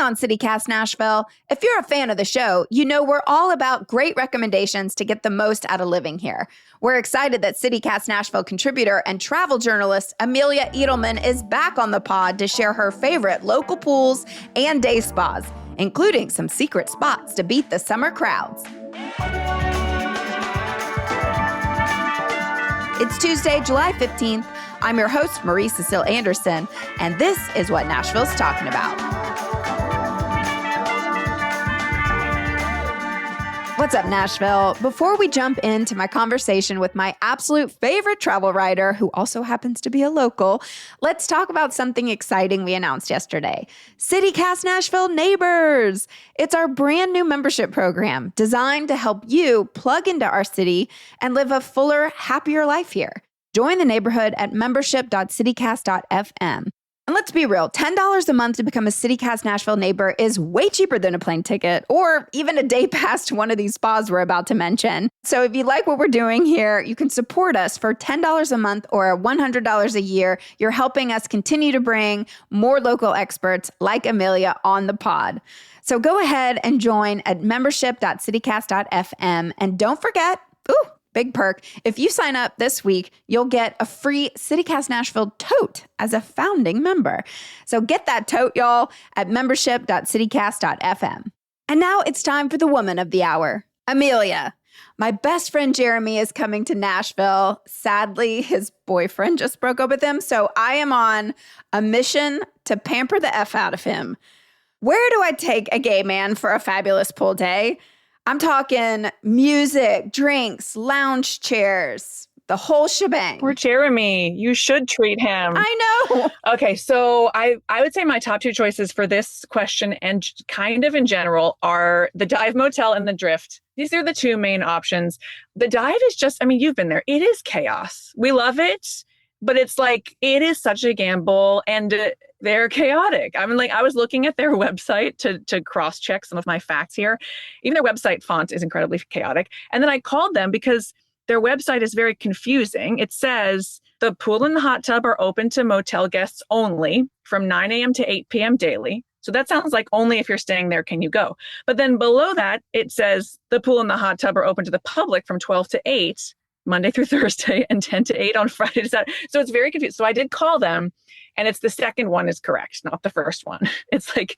on CityCast Nashville. If you're a fan of the show, you know we're all about great recommendations to get the most out of living here. We're excited that CityCast Nashville contributor and travel journalist Amelia Edelman is back on the pod to share her favorite local pools and day spas, including some secret spots to beat the summer crowds. It's Tuesday, July 15th. I'm your host, Marie Cecile Anderson, and this is what Nashville's talking about. What's up, Nashville? Before we jump into my conversation with my absolute favorite travel writer, who also happens to be a local, let's talk about something exciting we announced yesterday. CityCast Nashville Neighbors. It's our brand new membership program designed to help you plug into our city and live a fuller, happier life here. Join the neighborhood at membership.citycast.fm. And let's be real, $10 a month to become a CityCast Nashville neighbor is way cheaper than a plane ticket or even a day pass to one of these spas we're about to mention. So if you like what we're doing here, you can support us for $10 a month or $100 a year. You're helping us continue to bring more local experts like Amelia on the pod. So go ahead and join at membership.citycast.fm. And don't forget, big perk. If you sign up this week, you'll get a free CityCast Nashville tote as a founding member. So get that tote, y'all, at membership.citycast.fm. And now it's time for the woman of the hour, Amelia. My best friend Jeremy is coming to Nashville. Sadly, his boyfriend just broke up with him, so I am on a mission to pamper the F out of him. Where do I take a gay man for a fabulous pool day? I'm talking music, drinks, lounge chairs, the whole shebang. Poor Jeremy. You should treat him. I know. Okay, so I would say my top two choices for this question and kind of in general are the Dive Motel and the Drift. These are the two main options. The Dive is just, you've been there. It is chaos. We love it, but it's like, it is such a gamble and they're chaotic. I was looking at their website to cross-check some of my facts here. Even their website font is incredibly chaotic. And then I called them because their website is very confusing. It says the pool and the hot tub are open to motel guests only from 9 a.m. to 8 p.m. daily. So that sounds like only if you're staying there can you go. But then below that, it says the pool and the hot tub are open to the public from 12 to 8 Monday through Thursday and 10 to 8 on Friday to Saturday. So it's very confusing. So I did call them and it's the second one is correct, not the first one. It's like,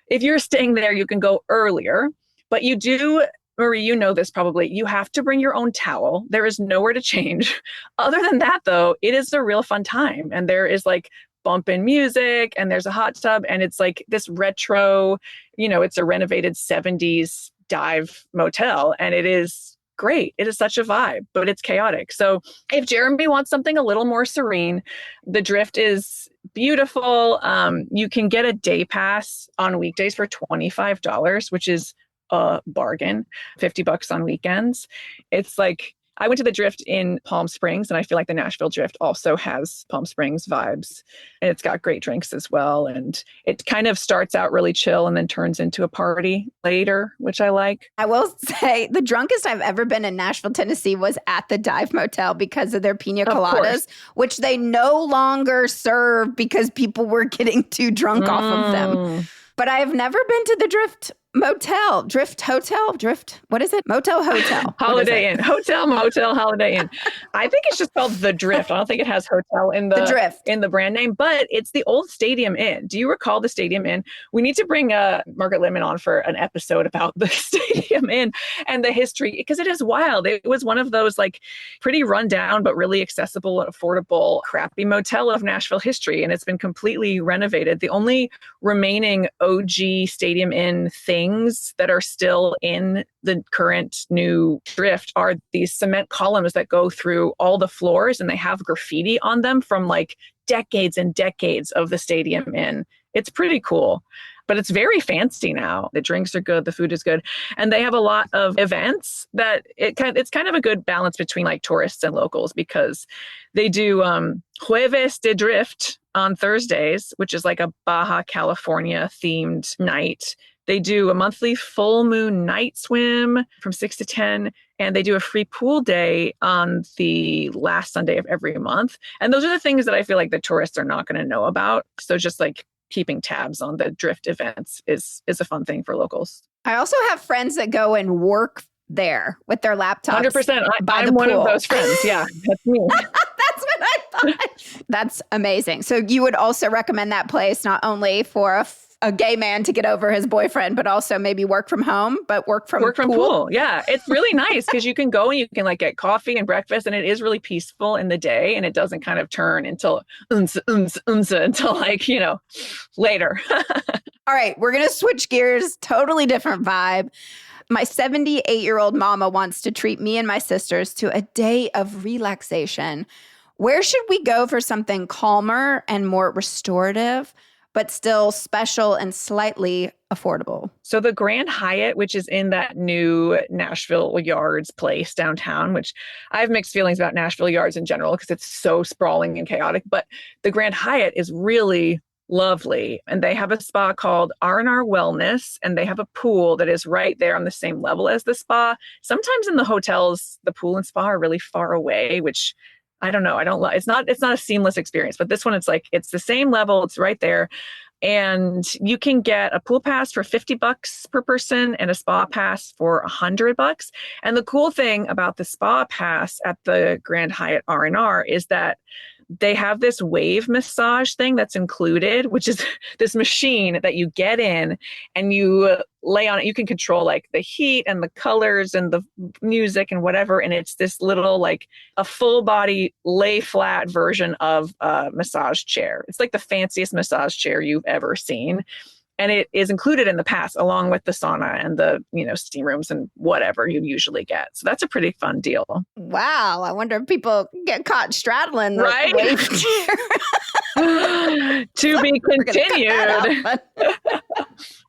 if you're staying there, you can go earlier, but you do, Marie, you know this probably, you have to bring your own towel. There is nowhere to change. Other than that though, it is a real fun time. And there is like bumpin' music and there's a hot tub and it's like this retro, it's a renovated 70s dive motel and it is great. It is such a vibe, but it's chaotic. So if Jeremy wants something a little more serene, the Drift is beautiful. You can get a day pass on weekdays for $25, which is a bargain, $50 on weekends. It's like, I went to the Drift in Palm Springs and I feel like the Nashville Drift also has Palm Springs vibes and it's got great drinks as well. And it kind of starts out really chill and then turns into a party later, which I like. I will say the drunkest I've ever been in Nashville, Tennessee was at the Dive Motel because of their pina coladas, which they no longer serve because people were getting too drunk off of them. But I have never been to the Drift Motel, Drift Hotel, Drift, what is it? Motel Hotel. Holiday Inn. Hotel, Motel, Holiday Inn. I think it's just called The Drift. I don't think it has hotel in the Drift in the brand name, but it's the old Stadium Inn. Do you recall the Stadium Inn? We need to bring Margaret Littman on for an episode about the Stadium Inn and the history, because it is wild. It was one of those like pretty run down, but really accessible and affordable, crappy motel of Nashville history. And it's been completely renovated. The only remaining OG Stadium Inn things that are still in the current new Drift are these cement columns that go through all the floors and they have graffiti on them from like decades and decades of the Stadium Inn. It's pretty cool, but it's very fancy now. The drinks are good, the food is good, and they have a lot of events that it's kind of a good balance between like tourists and locals because they do Jueves de Drift on Thursdays, which is like a Baja California themed night. They do a monthly full moon night swim from 6 to 10, and they do a free pool day on the last Sunday of every month. And those are the things that I feel like the tourists are not going to know about. So just like keeping tabs on the drift events is a fun thing for locals. I also have friends that go and work there with their laptops. 100%. I'm one of those friends. Yeah, that's me. That's what I thought. That's amazing. So you would also recommend that place not only for a gay man to get over his boyfriend, but also maybe work from home, but work from pool. Yeah, it's really nice because you can go and you can like get coffee and breakfast, and it is really peaceful in the day, and it doesn't kind of turn until until like, you know, later. All right, we're going to switch gears. Totally different vibe. My 78-year-old mama wants to treat me and my sisters to a day of relaxation. Where should we go for something calmer and more restorative, but still special and slightly affordable? So the Grand Hyatt, which is in that new Nashville Yards place downtown, which I have mixed feelings about Nashville Yards in general because it's so sprawling and chaotic, but the Grand Hyatt is really lovely. And they have a spa called R&R Wellness, and they have a pool that is right there on the same level as the spa. Sometimes in the hotels, the pool and spa are really far away, which I don't know. It's not a seamless experience, but this one, it's the same level. It's right there. And you can get a pool pass for $50 per person and a spa pass for $100. And the cool thing about the spa pass at the Grand Hyatt R&R is that they have this wave massage thing that's included, which is this machine that you get in and you lay on it. You can control like the heat and the colors and the music and whatever. And it's this little, like a full body lay flat version of a massage chair. It's like the fanciest massage chair you've ever seen. And it is included in the pass along with the sauna and the, you know, steam rooms and whatever you usually get. So that's a pretty fun deal. Wow. I wonder if people get caught straddling the right? wave chair. To be continued.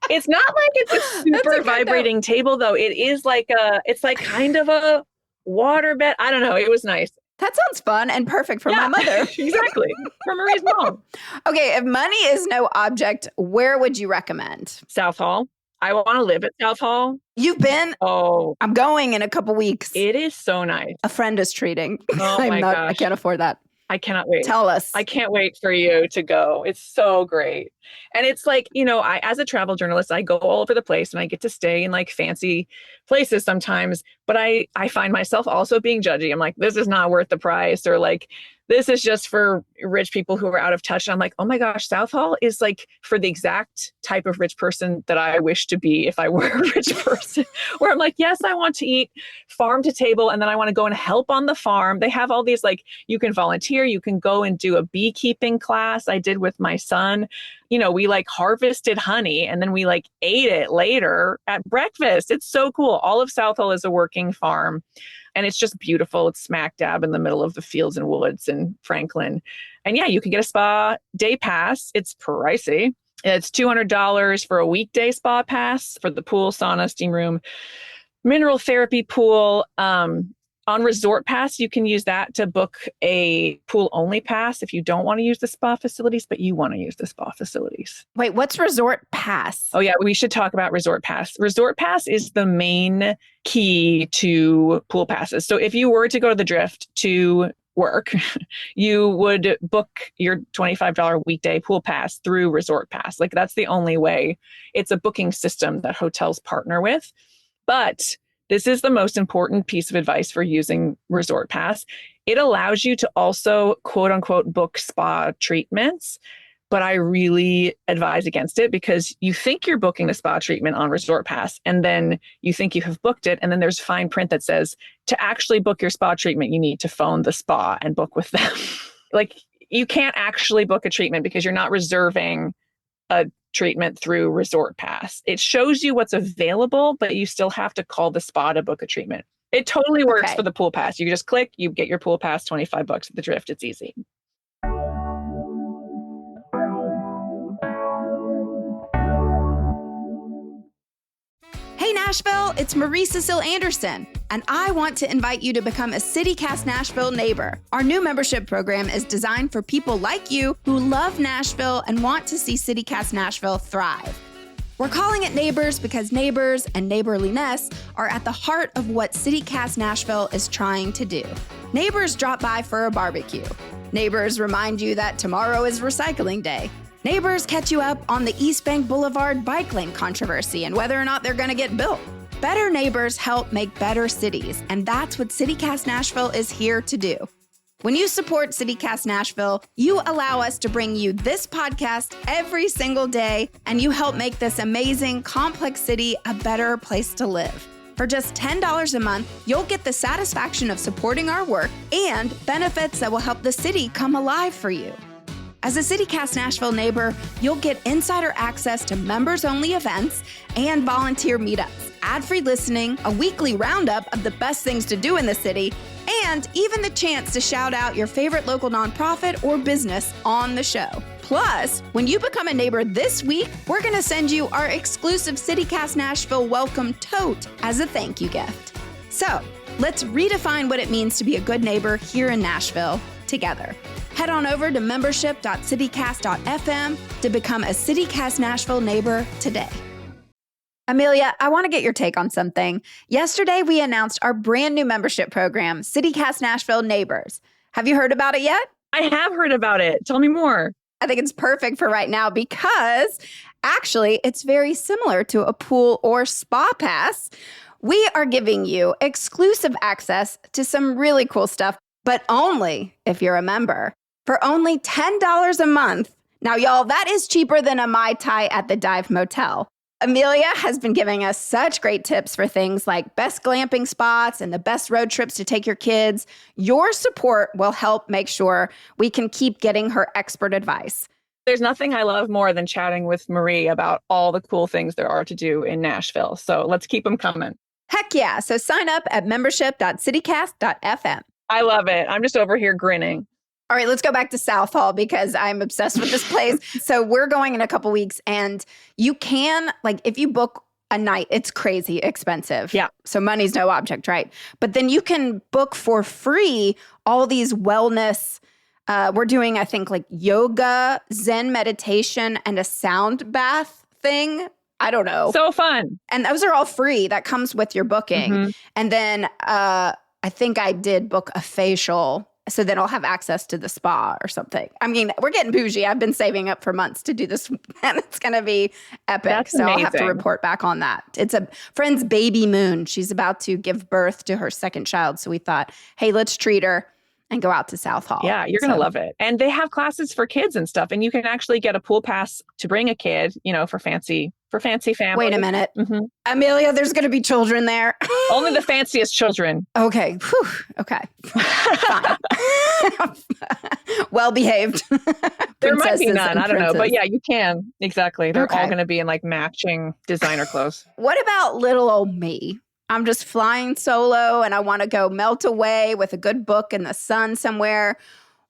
It's not like it's a super vibrating table though. It is like it's like kind of a water bed. I don't know. It was nice. That sounds fun and perfect for my mother. Exactly. For Marie's mom. Okay, if money is no object, where would you recommend? South Hall. I want to live at South Hall. You've been? Oh. I'm going in a couple weeks. It is so nice. A friend is treating. Oh my gosh. I can't afford that. I cannot wait. Tell us. I can't wait for you to go. It's so great. And it's like, you know, as a travel journalist, I go all over the place and I get to stay in like fancy places sometimes, but I find myself also being judgy. I'm like, this is not worth the price, or like, this is just for rich people who are out of touch. And I'm like, oh my gosh, South Hall is like for the exact type of rich person that I wish to be if I were a rich person, where I'm like, yes, I want to eat farm to table. And then I want to go and help on the farm. They have all these, like, you can volunteer, you can go and do a beekeeping class. I did with my son. You know, we like harvested honey and then we like ate it later at breakfast. It's so cool. All of South Hall is a working farm. And it's just beautiful. It's smack dab in the middle of the fields and woods in Franklin. And yeah, you can get a spa day pass. It's pricey. It's $200 for a weekday spa pass for the pool, sauna, steam room, mineral therapy pool. On Resort Pass, you can use that to book a pool only pass if you don't want to use the spa facilities, but you want to use the spa facilities. Wait, what's Resort Pass? Oh yeah, we should talk about Resort Pass. Resort Pass is the main key to pool passes. So if you were to go to the Drift to work, you would book your $25 weekday pool pass through Resort Pass. Like that's the only way. It's a booking system that hotels partner with. But this is the most important piece of advice for using Resort Pass. It allows you to also, quote unquote, book spa treatments. But I really advise against it because you think you're booking the spa treatment on Resort Pass and then you think you have booked it. And then there's fine print that says to actually book your spa treatment, you need to phone the spa and book with them. Like you can't actually book a treatment because you're not reserving a treatment through Resort Pass. It shows you what's available, but you still have to call the spa to book a treatment. It totally works for the pool pass. You just click, you get your pool pass, $25 at the Drift. It's easy. Hey Nashville, it's Marie Cecile Anderson, and I want to invite you to become a City Cast Nashville neighbor. Our new membership program is designed for people like you who love Nashville and want to see City Cast Nashville thrive. We're calling it Neighbors because neighbors and neighborliness are at the heart of what City Cast Nashville is trying to do. Neighbors drop by for a barbecue. Neighbors remind you that tomorrow is recycling day. Neighbors catch you up on the East Bank Boulevard bike lane controversy and whether or not they're going to get built. Better neighbors help make better cities, and that's what Cast Nashville is here to do. When you support Cast Nashville, you allow us to bring you this podcast every single day, and you help make this amazing, complex city a better place to live. For just $10 a month, you'll get the satisfaction of supporting our work and benefits that will help the city come alive for you. As a Cast Nashville neighbor, you'll get insider access to members-only events and volunteer meetups, ad-free listening, a weekly roundup of the best things to do in the city, and even the chance to shout out your favorite local nonprofit or business on the show. Plus, when you become a neighbor this week, we're going to send you our exclusive Cast Nashville welcome tote as a thank you gift. So, let's redefine what it means to be a good neighbor here in Nashville together. Head on over to membership.citycast.fm to become a Cast Nashville neighbor today. Amelia, I want to get your take on something. Yesterday, we announced our brand new membership program, Cast Nashville Neighbors. Have you heard about it yet? I have heard about it. Tell me more. I think it's perfect for right now because actually it's very similar to a pool or spa pass. We are giving you exclusive access to some really cool stuff, but only if you're a member. For only $10 a month. Now, y'all, that is cheaper than a Mai Tai at the Dive Motel. Amelia has been giving us such great tips for things like best glamping spots and the best road trips to take your kids. Your support will help make sure we can keep getting her expert advice. There's nothing I love more than chatting with Marie about all the cool things there are to do in Nashville. So let's keep them coming. Heck yeah. So sign up at membership.citycast.fm. I love it. I'm just over here grinning. All right, let's go back to South Hall because I'm obsessed with this place. So we're going in a couple weeks and you can, like, if you book a night, it's crazy expensive. Yeah. So money's no object, right? But then you can book for free all these wellness. We're doing, I think, like yoga, Zen meditation, and a sound bath thing. I don't know. So fun. And those are all free. That comes with your booking. Mm-hmm. And then I think I did book a facial. So then I'll have access to the spa or something. I mean, we're getting bougie. I've been saving up for months to do this, and it's going to be epic. That's so amazing. I'll have to report back on that. It's a friend's baby moon. She's about to give birth to her second child. So we thought, hey, let's treat her and go out to South Hall. Yeah, you're going to love it. And they have classes for kids and stuff. And you can actually get a pool pass to bring a kid, for fancy families. Wait a minute. Mm-hmm. Amelia, there's going to be children there. Only the fanciest children. Okay. Whew. Okay. Fine. Well behaved. There might be none. I don't know. But yeah, you can. Exactly. They're okay. all going to be in like matching designer clothes. What about little old me? I'm just flying solo and I want to go melt away with a good book in the sun somewhere.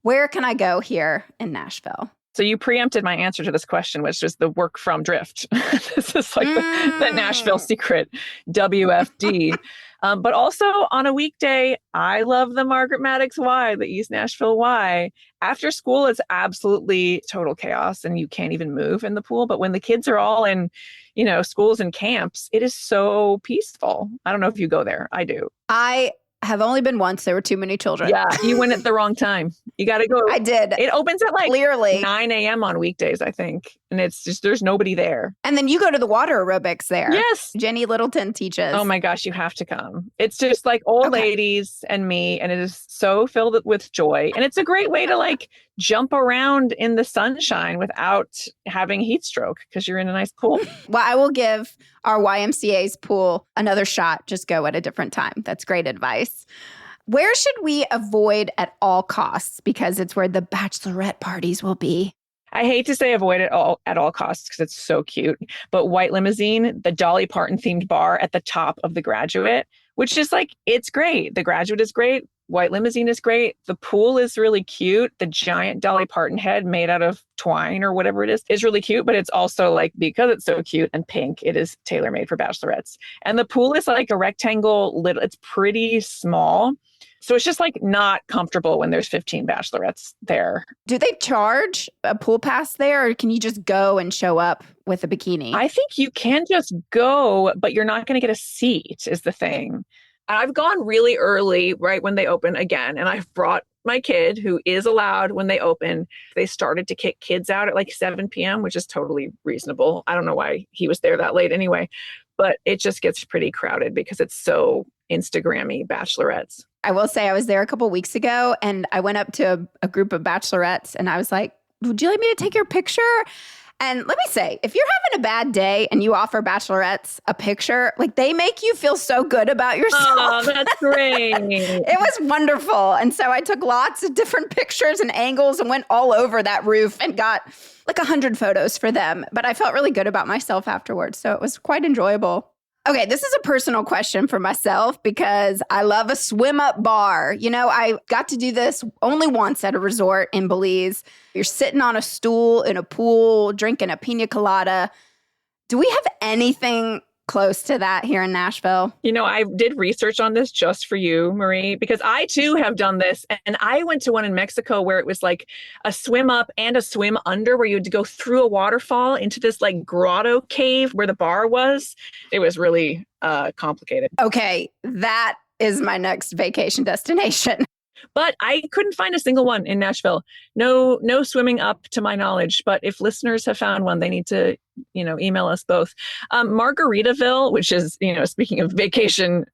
Where can I go here in Nashville? So you preempted my answer to this question, which was the work from Drift. This is like the Nashville secret, WFD. But also on a weekday, I love the Margaret Maddox Y, the East Nashville Y. After school, it's absolutely total chaos and you can't even move in the pool. But when the kids are all in, schools and camps, it is so peaceful. I don't know if you go there. I do. I have only been once. There were too many children. Yeah, you went at the wrong time. You got to go. I did. It opens at like clearly 9 a.m. on weekdays, I think. And it's just, there's nobody there. And then you go to the water aerobics there. Yes. Jenny Littleton teaches. Oh my gosh, you have to come. It's just like old ladies and me. And it is so filled with joy. And it's a great way to like jump around in the sunshine without having heat stroke because you're in a nice pool. Well, I will give our YMCA's pool another shot. Just go at a different time. That's great advice. Where should we avoid at all costs? Because it's where the bachelorette parties will be. I hate to say avoid it all at all costs because it's so cute. But White Limousine, the Dolly Parton themed bar at the top of the Graduate, which is like, it's great. The Graduate is great. White Limousine is great. The pool is really cute. The giant Dolly Parton head made out of twine or whatever it is really cute. But it's also like, because it's so cute and pink, it is tailor-made for bachelorettes. And the pool is like a rectangle, it's pretty small. So it's just like not comfortable when there's 15 bachelorettes there. Do they charge a pool pass there or can you just go and show up with a bikini? I think you can just go, but you're not going to get a seat is the thing. I've gone really early, right when they open again, and I've brought my kid who is allowed when they open. They started to kick kids out at like 7 p.m., which is totally reasonable. I don't know why he was there that late anyway, but it just gets pretty crowded because it's so Instagrammy bachelorettes. I will say I was there a couple weeks ago and I went up to a group of bachelorettes and I was like, would you like me to take your picture? And let me say, if you're having a bad day and you offer bachelorettes a picture, like they make you feel so good about yourself. Oh, that's great. It was wonderful. And so I took lots of different pictures and angles and went all over that roof and got like 100 photos for them. But I felt really good about myself afterwards. So it was quite enjoyable. Okay, this is a personal question for myself because I love a swim up bar. You know, I got to do this only once at a resort in Belize. You're sitting on a stool in a pool, drinking a pina colada. Do we have anything close to that here in Nashville? You know, I did research on this just for you, Marie, because I too have done this. And I went to one in Mexico where it was like a swim up and a swim under where you had to go through a waterfall into this like grotto cave where the bar was. It was really complicated. Okay, that is my next vacation destination. But I couldn't find a single one in Nashville. No swimming up to my knowledge. But if listeners have found one, they need to, email us both. Margaritaville, which is, speaking of vacation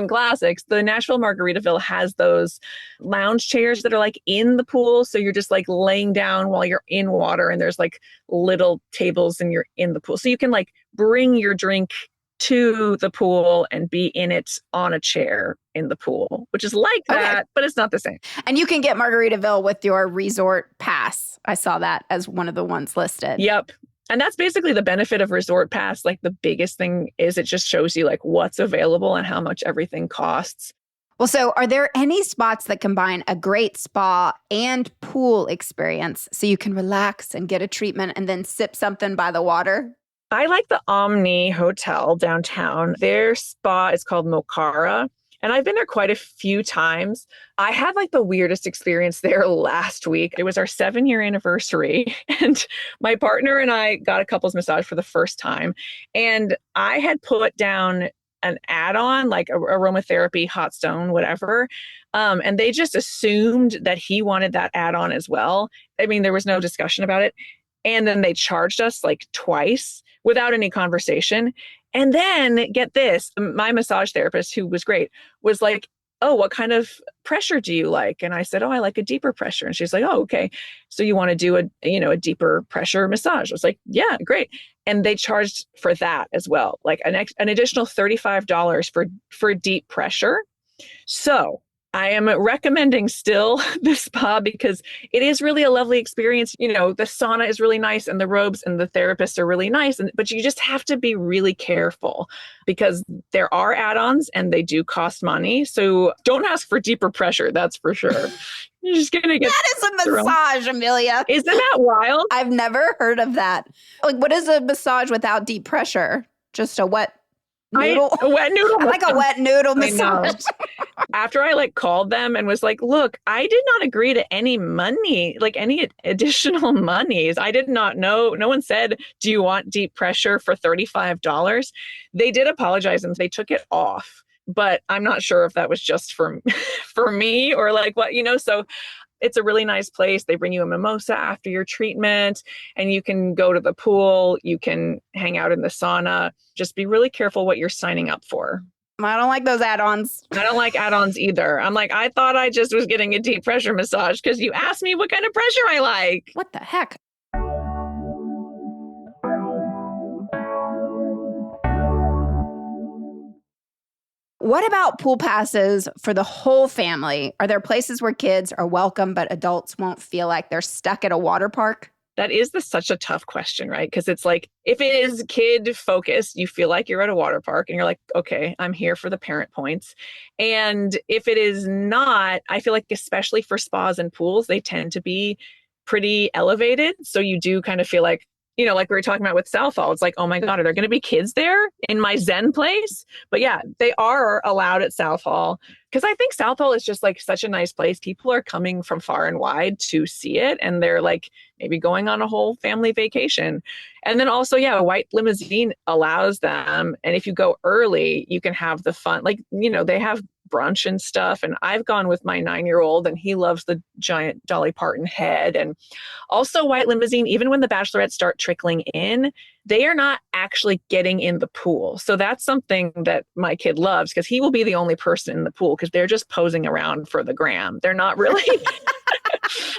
classics, the Nashville Margaritaville has those lounge chairs that are like in the pool. So you're just like laying down while you're in water and there's like little tables and you're in the pool. So you can like bring your drink to the pool and be in it on a chair in the pool, which is like that, but it's not the same. And you can get Margaritaville with your resort pass. I saw that as one of the ones listed. Yep. And that's basically the benefit of Resort Pass. Like the biggest thing is it just shows you like what's available and how much everything costs. Well, so are there any spots that combine a great spa and pool experience so you can relax and get a treatment and then sip something by the water? I like the Omni Hotel downtown. Their spa is called Mocara. And I've been there quite a few times. I had like the weirdest experience there last week. It was our 7-year anniversary. And my partner and I got a couples massage for the first time. And I had put down an add-on, like aromatherapy, hot stone, whatever. And they just assumed that he wanted that add-on as well. I mean, there was no discussion about it. And then they charged us like twice without any conversation. And then get this, my massage therapist, who was great, was like, oh, what kind of pressure do you like? And I said, oh, I like a deeper pressure. And she's like, oh, okay. So you want to do a deeper pressure massage? I was like, yeah, great. And they charged for that as well, like an additional $35 for deep pressure. So I am recommending still the spa because it is really a lovely experience. The sauna is really nice and the robes and the therapists are really nice. But you just have to be really careful because there are add-ons and they do cost money. So don't ask for deeper pressure. That's for sure. You're just going to get that is a massage, Amelia. Isn't that wild? I've never heard of that. Like, what is a massage without deep pressure? Just a wet noodle? A wet noodle. I like a wet noodle massage. After I called them and was like, look, I did not agree to any money, like any additional monies. I did not know. No one said, do you want deep pressure for $35? They did apologize and they took it off. But I'm not sure if that was just for me or like what, so it's a really nice place. They bring you a mimosa after your treatment and you can go to the pool. You can hang out in the sauna. Just be really careful what you're signing up for. I don't like those add-ons. I don't like add-ons either. I'm like, I thought I just was getting a deep pressure massage because you asked me what kind of pressure I like. What the heck? What about pool passes for the whole family? Are there places where kids are welcome, but adults won't feel like they're stuck at a water park? That is such a tough question, right? Because it's like, if it is kid focused, you feel like you're at a water park and you're like, okay, I'm here for the parent points. And if it is not, I feel like especially for spas and pools, they tend to be pretty elevated. So you do kind of feel like, like we were talking about with Southall, it's like, oh my God, are there going to be kids there in my Zen place? But yeah, they are allowed at Southall because I think Southall is just like such a nice place. People are coming from far and wide to see it, and they're like maybe going on a whole family vacation. And then also, yeah, a white limousine allows them. And if you go early, you can have the fun, like, they have brunch and stuff. And I've gone with my 9-year-old and he loves the giant Dolly Parton head. And also white limousine, even when the bachelorettes start trickling in, they are not actually getting in the pool. So that's something that my kid loves because he will be the only person in the pool because they're just posing around for the gram. They're not really,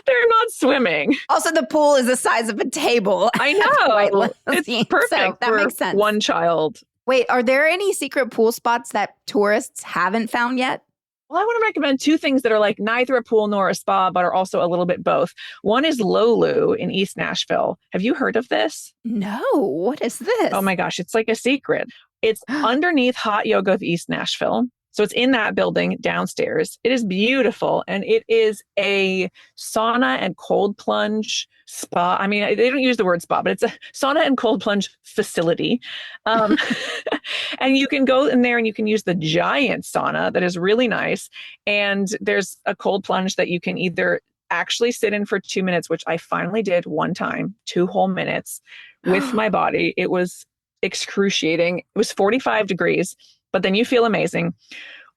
they're not swimming. Also, the pool is the size of a table. I know. It's perfect. So that makes sense. One child. Wait, are there any secret pool spots that tourists haven't found yet? Well, I want to recommend two things that are like neither a pool nor a spa, but are also a little bit both. One is Lolu in East Nashville. Have you heard of this? No. What is this? Oh my gosh, it's like a secret. It's underneath Hot Yoga of East Nashville. So it's in that building downstairs. It is beautiful. And it is a sauna and cold plunge spa. I mean, they don't use the word spa, but it's a sauna and cold plunge facility. And you can go in there and you can use the giant sauna that is really nice. And there's a cold plunge that you can either actually sit in for 2 minutes, which I finally did one time, 2 whole minutes with my body. It was excruciating. It was 45 degrees. But then you feel amazing.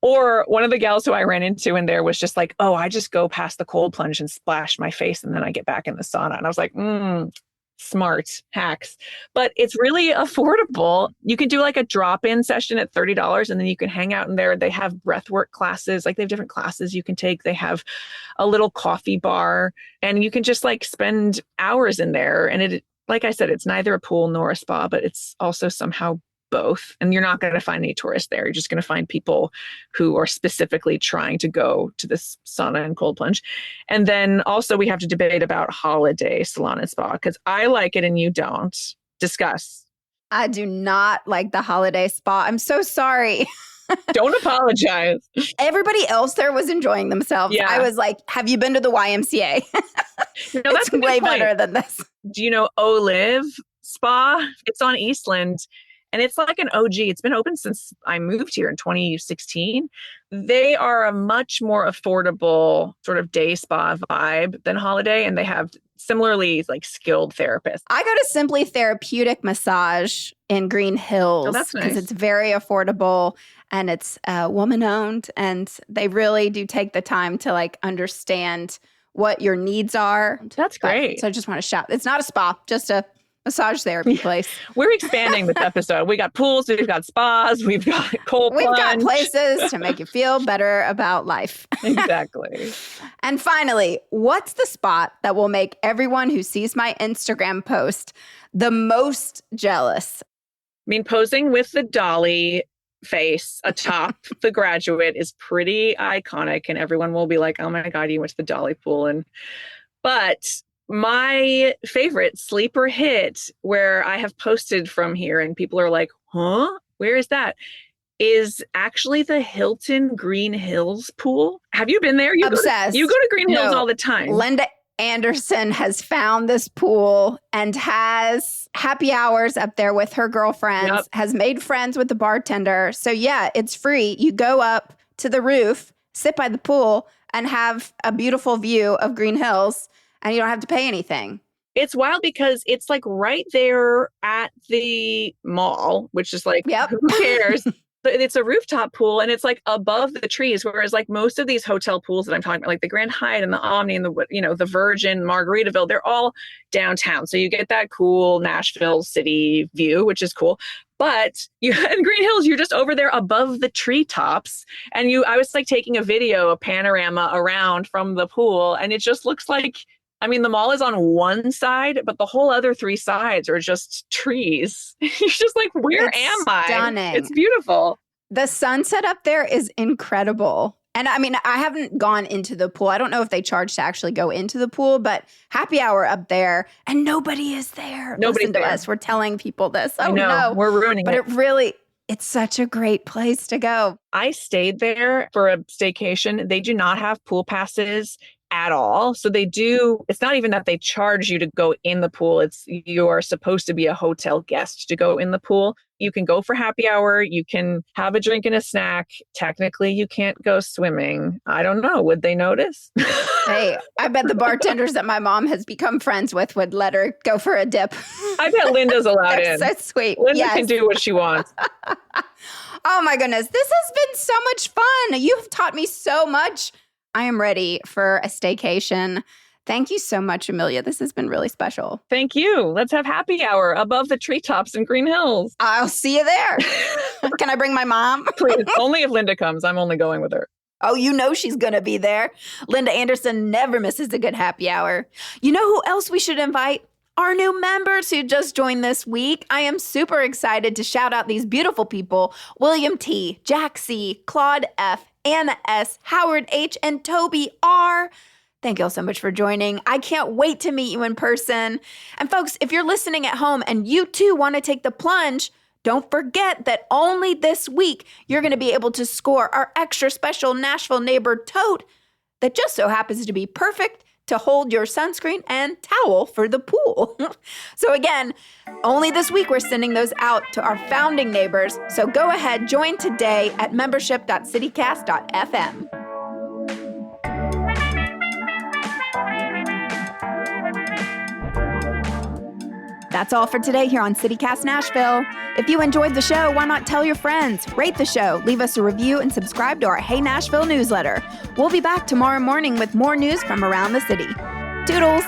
Or one of the gals who I ran into in there was just like, oh, I just go past the cold plunge and splash my face and then I get back in the sauna. And I was like, smart hacks. But it's really affordable. You can do like a drop-in session at $30 and then you can hang out in there. They have breathwork classes, like they have different classes you can take. They have a little coffee bar and you can just like spend hours in there. And it, like I said, it's neither a pool nor a spa, but it's also somehow both. And you're not going to find any tourists there. You're just going to find people who are specifically trying to go to this sauna and cold plunge. And then also we have to debate about holiday salon and spa because I like it and you don't. Discuss. I do not like the holiday spa. I'm so sorry. Don't apologize. Everybody else there was enjoying themselves. Yeah. I was like, have you been to the YMCA? No, that's it's way better than this. Do you know Olive Spa? It's on Eastland. And it's like an OG. It's been open since I moved here in 2016. They are a much more affordable sort of day spa vibe than Holiday. And they have similarly like skilled therapists. I go to Simply Therapeutic Massage in Green Hills. Oh, that's nice. Because it's very affordable and it's woman owned. And they really do take the time to like understand what your needs are. That's great. So I just want to shout. It's not a spa, just a massage therapy place. We're expanding this episode. We got pools, we've got spas, we've got cold plunge. We've got places to make you feel better about life. Exactly. And finally, what's the spot that will make everyone who sees my Instagram post the most jealous? I mean, posing with the dolly face atop the Graduate is pretty iconic and everyone will be like, oh my God, you went to the dolly pool. But my favorite sleeper hit where I have posted from here and people are like, huh? Where is that? Is actually the Hilton Green Hills pool. Have you been there? Obsessed. You go to Green Hills all the time. Linda Anderson has found this pool and has happy hours up there with her girlfriends, has made friends with the bartender. So yeah, it's free. You go up to the roof, sit by the pool and have a beautiful view of Green Hills. And you don't have to pay anything. It's wild because it's like right there at the mall, which is like, who cares? But it's a rooftop pool and it's like above the trees. Whereas like most of these hotel pools that I'm talking about, like the Grand Hyatt and the Omni and the Virgin, Margaritaville, they're all downtown. So you get that cool Nashville city view, which is cool. But you in Green Hills, you're just over there above the treetops. And I was like taking a panorama around from the pool. And it just looks like, I mean, the mall is on one side, but the whole other 3 sides are just trees. You're just like, where am I? Stunning. It's beautiful. The sunset up there is incredible. And I mean, I haven't gone into the pool. I don't know if they charge to actually go into the pool, but happy hour up there and nobody is there. Nobody's Listen to there. us. We're telling people this. Oh, I know. no. We're ruining but it. It's such a great place to go. I stayed there for a staycation. They do not have pool passes at all. So it's not even that they charge you to go in the pool. It's you are supposed to be a hotel guest to go in the pool. You can go for happy hour. You can have a drink and a snack. Technically, you can't go swimming. I don't know. Would they notice? Hey, I bet the bartenders that my mom has become friends with would let her go for a dip. I bet Linda's allowed in. So sweet. Linda Yes. can do what she wants. Oh my goodness. This has been so much fun. You've taught me so much. I am ready for a staycation. Thank you so much, Amelia. This has been really special. Thank you. Let's have happy hour above the treetops in Green Hills. I'll see you there. Can I bring my mom? Please. Only if Linda comes. I'm only going with her. Oh, you know she's going to be there. Linda Anderson never misses a good happy hour. You know who else we should invite? Our new members who just joined this week. I am super excited to shout out these beautiful people: William T., Jack C., Claude F., Anna S., Howard H., and Toby R. Thank you all so much for joining. I can't wait to meet you in person. And folks, if you're listening at home and you too want to take the plunge, don't forget that only this week you're going to be able to score our extra special Nashville Neighbor tote that just so happens to be perfect to hold your sunscreen and towel for the pool. So again, only this week we're sending those out to our founding neighbors. So go ahead, join today at membership.citycast.fm. That's all for today here on Cast Nashville. If you enjoyed the show, why not tell your friends? Rate the show, leave us a review, and subscribe to our Hey Nashville newsletter. We'll be back tomorrow morning with more news from around the city. Toodles!